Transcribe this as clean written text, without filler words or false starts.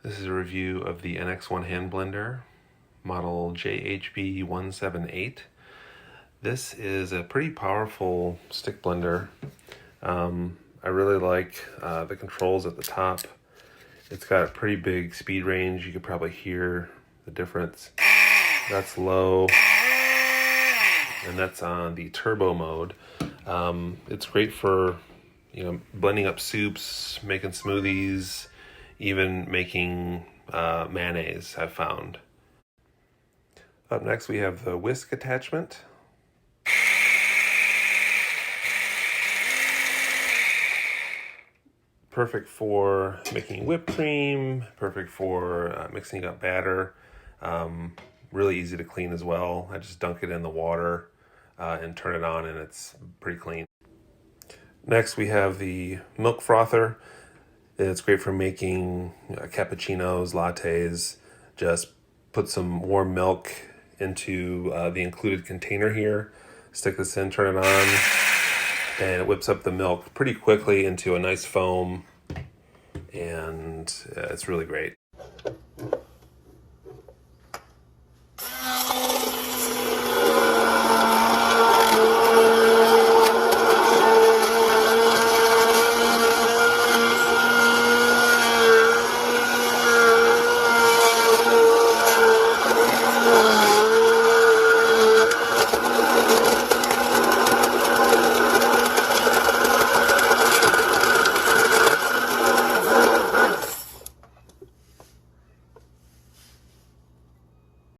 This is a review of the NX1 hand blender, model JHB178. This is a pretty powerful stick blender. I really like the controls at the top. It's got a pretty big speed range. You could probably hear the difference. That's low, and that's on the turbo mode. It's great for blending up soups, making smoothies, even making mayonnaise, I've found. Up next we have the whisk attachment. Perfect for making whipped cream, perfect for mixing up batter. Really easy to clean as well. I just dunk it in the water and turn it on, and it's pretty clean. Next we have the milk frother. It's great for making cappuccinos, lattes. Just put some warm milk into the included container here. Stick this in, turn it on, and it whips up the milk pretty quickly into a nice foam, and it's really great.